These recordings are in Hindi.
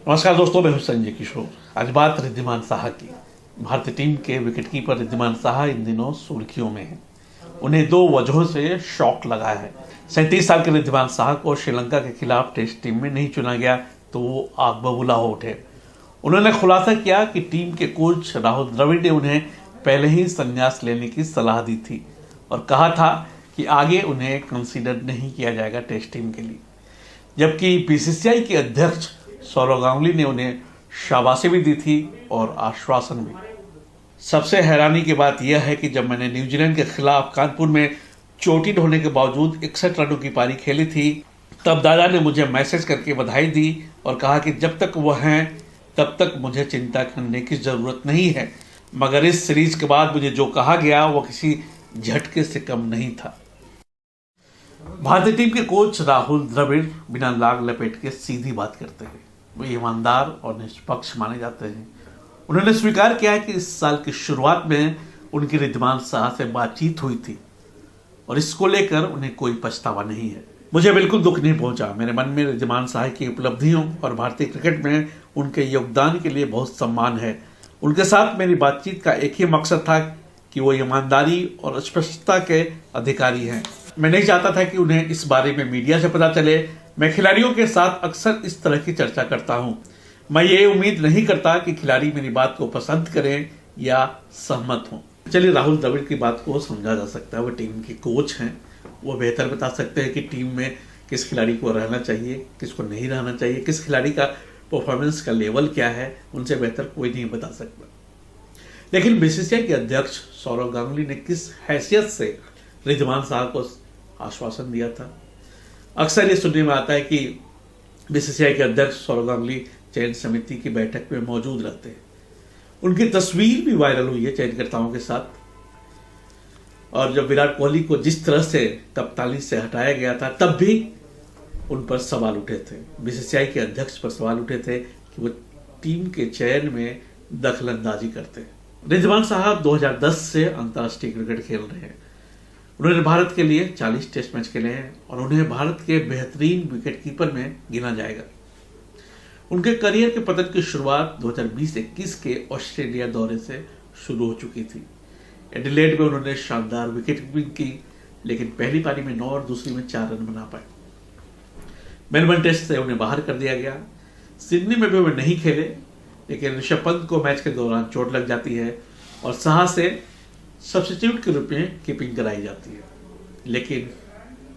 नमस्कार दोस्तों, मैं हूं संजय किशोर। आज बात रिद्धिमान साहा की। भारतीय टीम के विकेटकीपर रिद्धिमान साहा इन दिनों सुर्खियों में हैं। उन्हें दो वजहों से शॉक लगा है। 37 साल के रिद्धिमान साहा को श्रीलंका के खिलाफ टेस्ट टीम में नहीं चुना गया तो वो आग बबूला हो उठे। उन्होंने खुलासा किया कि टीम के कोच राहुल द्रविड़ ने उन्हें पहले ही संन्यास लेने की सलाह दी थी और कहा था कि आगे उन्हें कंसीडर नहीं किया जाएगा टेस्ट टीम के लिए। जबकि बीसीसीआई के अध्यक्ष सौरव गांगुली ने उन्हें शाबाशी भी दी थी और आश्वासन भी। सबसे हैरानी की बात यह है कि जब मैंने न्यूजीलैंड के खिलाफ कानपुर में चोटिल होने के बावजूद 61 रनों की पारी खेली थी, तब दादा ने मुझे मैसेज करके बधाई दी और कहा कि जब तक वो हैं तब तक मुझे चिंता करने की जरूरत नहीं है। मगर इस सीरीज के बाद मुझे जो कहा गया वो किसी झटके से कम नहीं था। भारतीय टीम के कोच राहुल द्रविड़ बिना लाग लपेट के सीधी बात करते हैं। वे ईमानदार और निष्पक्ष माने जाते हैं। उन्होंने स्वीकार किया है कि इस साल की शुरुआत में उनकी रिद्धिमान साहा से बातचीत हुई थी और इसको लेकर उन्हें कोई पछतावा नहीं है। मुझे बिल्कुल दुख नहीं पहुंचा। मेरे मन में रिद्धिमान साहा की उपलब्धियों और भारतीय क्रिकेट में उनके योगदान के लिए बहुत सम्मान है। उनके साथ मेरी बातचीत का एक ही मकसद था कि वो ईमानदारी और स्पष्टता के अधिकारी हैं। मैं नहीं चाहता था कि उन्हें इस बारे में मीडिया से पता चले। मैं खिलाड़ियों के साथ अक्सर इस तरह की चर्चा करता हूं। मैं ये उम्मीद नहीं करता कि खिलाड़ी मेरी बात को पसंद करें या सहमत हों। चलिए, राहुल द्रविड़ की बात को समझा जा सकता है। वो टीम के कोच हैं, वो बेहतर बता सकते हैं कि टीम में किस खिलाड़ी को रहना चाहिए, किसको नहीं रहना चाहिए, किस खिलाड़ी का परफॉर्मेंस का लेवल क्या है। उनसे बेहतर कोई नहीं बता सकता। लेकिन बीसीसीआई के अध्यक्ष सौरव गांगुली ने किस हैसियत से रिद्धिमान साहा को आश्वासन दिया था? अक्सर ये सुनने में आता है कि बीसीसीआई के अध्यक्ष सौरव गांगुली चयन समिति की बैठक में मौजूद रहते हैं। उनकी तस्वीर भी वायरल हुई है चयनकर्ताओं के साथ। और जब विराट कोहली को जिस तरह से कप्तानी से हटाया गया था, तब भी उन पर सवाल उठे थे। बीसीसीआई के अध्यक्ष पर सवाल उठे थे कि वो टीम के चयन में दखलंदाजी करते हैं। रिद्धिमान साहा 2010 से अंतर्राष्ट्रीय क्रिकेट खेल रहे हैं। उन्होंने भारत के लिए 40 टेस्ट मैच खेले हैं और उन्हें भारत के बेहतरीन विकेटकीपर में गिना जाएगा। उनके करियर के पतन की शुरुआत 2020-21 के ऑस्ट्रेलिया दौरे से शुरू हो चुकी थी। एडिलेड में उन्होंने शानदार विकेट कीपिंग की, लेकिन पहली पारी में 9 और दूसरी में 4 रन बना पाए। मेलबर्न टेस्ट से उन्हें बाहर कर दिया गया। सिडनी में भी वे नहीं खेले, लेकिन ऋषभ पंत को मैच के दौरान चोट लग जाती है और साहा से सब्स्टिट्यूट के रूप में कीपिंग कराई जाती है। लेकिन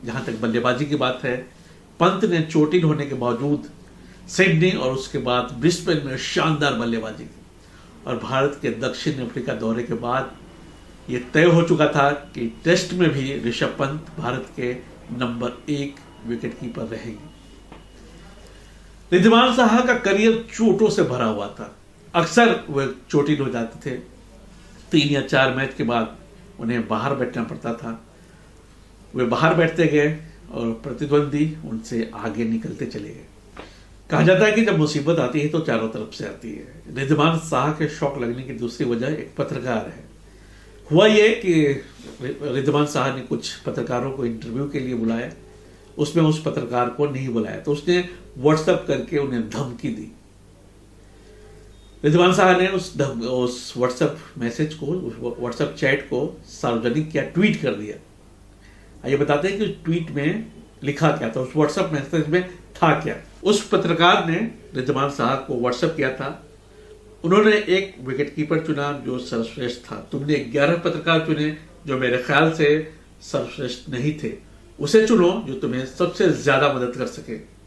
जहां तक बल्लेबाजी की बात है, पंत ने चोटिल होने के बावजूद सिडनी और उसके बाद ब्रिस्बेन में शानदार बल्लेबाजी की और भारत के दक्षिण अफ्रीका दौरे के बाद यह तय हो चुका था कि टेस्ट में भी ऋषभ पंत भारत के नंबर 1 विकेटकीपर रहेंगे। रिद्धिमान साहा का करियर चोटों से भरा हुआ था। अक्सर वे चोटिल हो जाते थे। 3 या 4 मैच के बाद उन्हें बाहर बैठना पड़ता था। वे बाहर बैठते गए और प्रतिद्वंदी उनसे आगे निकलते चले गए। कहा जाता है कि जब मुसीबत आती है तो चारों तरफ से आती है। रिद्धिमान साहा के शौक लगने की दूसरी वजह एक पत्रकार है। हुआ ये कि रिद्धिमान साहा ने कुछ पत्रकारों को इंटरव्यू के लिए बुलाया। उसमें उस पत्रकार को नहीं बुलाया तो उसने व्हाट्सएप करके उन्हें धमकी दी। रिद्धिमान साहा ने उस व्हाट्सएप मैसेज को, उस व्हाट्सएप चैट को सार्वजनिक किया, ट्वीट कर दिया। आइए बताते हैं कि ट्वीट में लिखा क्या था, उस व्हाट्सएप मैसेज में था क्या। उस पत्रकार ने रिद्धिमान साहा को व्हाट्सएप किया था, उन्होंने एक विकेटकीपर चुना जो सर्वश्रेष्ठ था। तुमने 11 पत्रकार चुने जो मेरे ख्याल से सर्वश्रेष्ठ नहीं थे। उसे चुनो जो तुम्हें सबसे ज्यादा मदद कर सके।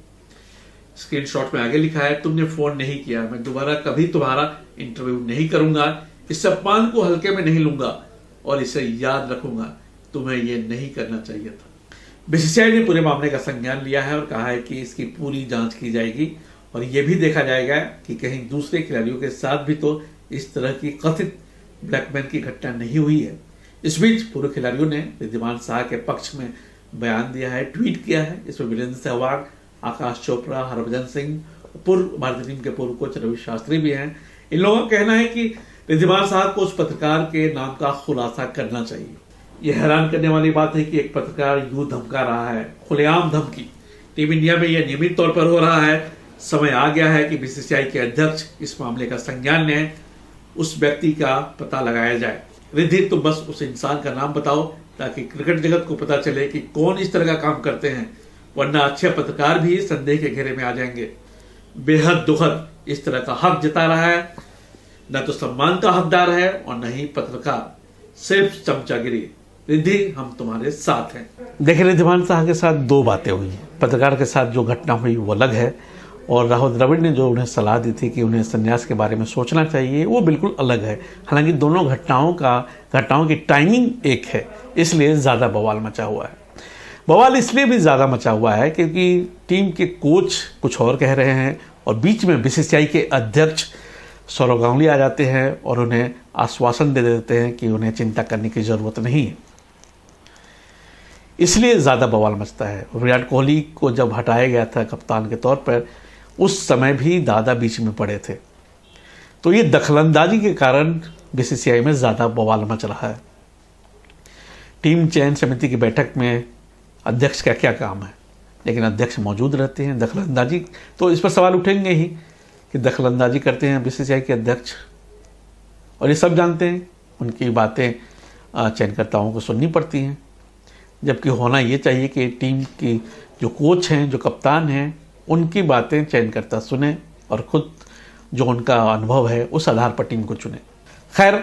स्क्रीनशॉट में आगे लिखा है, तुमने फोन नहीं किया, मैं दोबारा कभी तुम्हारा इंटरव्यू नहीं करूंगा। इस अपमान को हल्के में नहीं लूंगा और इसे याद रखूंगा। तुम्हें यह नहीं करना चाहिए था। बीसीसीआई ने पूरे मामले का संज्ञान लिया है और कहा है कि इसकी पूरी जांच की जाएगी और यह भी देखा जाएगा कि कहीं दूसरे खिलाड़ियों के साथ भी तो इस तरह की कथित ब्लैकमेल की घटना नहीं हुई है। इस बीच पूर्व खिलाड़ियों ने रिद्धिमान साहा के पक्ष में बयान दिया है, ट्वीट किया है। इसमें वीरेंद्र सहवाग, आकाश चोपड़ा, हरभजन सिंह, पूर्व भारतीय टीम के पूर्व कोच रवि शास्त्री भी हैं। इन लोगों का कहना है कि रिद्धिमान साहा को उस पत्रकार के नाम का खुलासा करना चाहिए। यह हैरान करने वाली बात है कि एक पत्रकार यूं धमका रहा है, खुलेआम धमकी। टीम इंडिया में यह नियमित तौर पर हो रहा है। समय आ गया है कि बीसीसीआई के अध्यक्ष इस मामले का संज्ञान लें, उस व्यक्ति का पता लगाया जाए। रिद्धि, तुम बस उस इंसान का नाम बताओ ताकि क्रिकेट जगत को पता चले कि कौन इस तरह का काम करते हैं, वरना अच्छे पत्रकार भी संदेह के घेरे में आ जाएंगे। बेहद दुखद इस तरह का हक जता रहा है, न तो सम्मान का हकदार है और न ही पत्रकार, सिर्फ चमचागिरी। रिद्धि, हम तुम्हारे साथ हैं। देखिए, रिद्धिमान साहा के साथ दो बातें हुई। पत्रकार के साथ जो घटना हुई वो अलग है, और राहुल द्रविड़ ने जो उन्हें सलाह दी थी कि उन्हें संन्यास के बारे में सोचना चाहिए, वो बिल्कुल अलग है। हालांकि दोनों घटनाओं की टाइमिंग एक है, इसलिए ज़्यादा बवाल मचा हुआ है। बवाल इसलिए भी ज़्यादा मचा हुआ है क्योंकि टीम के कोच कुछ और कह रहे हैं और बीच में बीसीसीआई के अध्यक्ष सौरव गांगुली आ जाते हैं और उन्हें आश्वासन दे देते हैं कि उन्हें चिंता करने की ज़रूरत नहीं है। इसलिए ज़्यादा बवाल मचता है। विराट कोहली को जब हटाया गया था कप्तान के तौर पर, उस समय भी दादा बीच में पड़े थे। तो ये दखलंदाजी के कारण बीसीसीआई में ज़्यादा बवाल मच रहा है। टीम चयन समिति की बैठक में अध्यक्ष का क्या काम है, लेकिन अध्यक्ष मौजूद रहते हैं। दखलंदाजी, तो इस पर सवाल उठेंगे ही कि दखलंदाजी करते हैं बीसीसीआई के अध्यक्ष, और ये सब जानते हैं। उनकी बातें चयनकर्ताओं को सुननी पड़ती हैं, जबकि होना ये चाहिए कि टीम की जो कोच हैं, जो कप्तान हैं, उनकी बातें चयनकर्ता सुने और खुद जो उनका अनुभव है उस आधार पर टीम को चुने। खैर,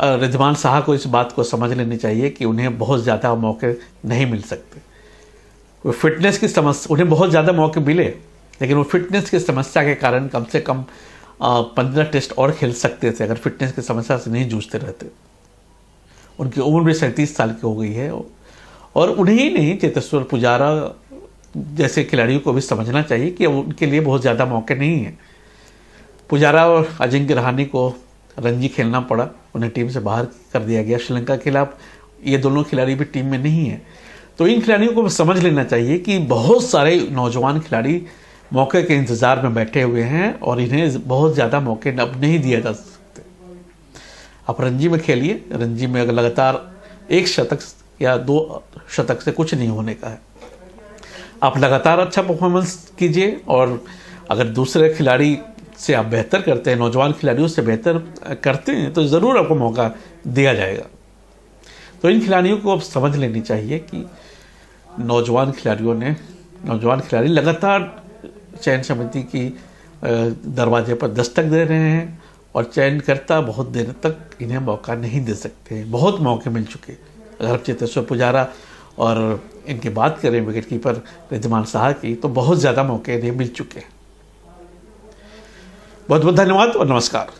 रिद्धिमान साहा को इस बात को समझ लेनी चाहिए कि उन्हें बहुत ज़्यादा मौके नहीं मिल सकते। वो फिटनेस की समस्या, उन्हें बहुत ज़्यादा मौके मिले, लेकिन वो फिटनेस की समस्या के कारण कम से कम 15 टेस्ट और खेल सकते थे अगर फिटनेस की समस्या से नहीं जूझते रहते। उनकी उम्र भी 37 साल की हो गई है, और उन्हें ही नहीं, चेतेश्वर पुजारा जैसे खिलाड़ियों को भी समझना चाहिए कि उनके लिए बहुत ज़्यादा मौके नहीं हैं। पुजारा और अजिंक्य रहाणे को रणजी खेलना पड़ा, उन्हें टीम से बाहर कर दिया गया श्रीलंका के खिलाफ। ये दोनों खिलाड़ी भी टीम में नहीं है। तो इन खिलाड़ियों को समझ लेना चाहिए कि बहुत सारे नौजवान खिलाड़ी मौके के इंतज़ार में बैठे हुए हैं और इन्हें बहुत ज़्यादा मौके अब नहीं दिए जा सकते। आप रणजी में खेलिए, रणजी में अगर लगातार 1 शतक या 2 शतक से कुछ नहीं होने का है। आप लगातार अच्छा परफॉर्मेंस कीजिए, और अगर दूसरे खिलाड़ी से आप बेहतर करते हैं, नौजवान खिलाड़ियों से बेहतर करते हैं, तो ज़रूर आपको मौका दिया जाएगा। तो इन खिलाड़ियों को अब समझ लेनी चाहिए कि नौजवान खिलाड़ी लगातार चयन समिति की दरवाजे पर दस्तक दे रहे हैं, और चयनकर्ता बहुत देर तक इन्हें मौका नहीं दे सकते। बहुत मौके मिल चुके। अगर आप चेतेश्वर पुजारा और इनकी बात करें, विकेट कीपर रिद्धिमान साहा की, तो बहुत ज़्यादा मौके इन्हें मिल चुके हैं। बहुत बहुत धन्यवाद और नमस्कार।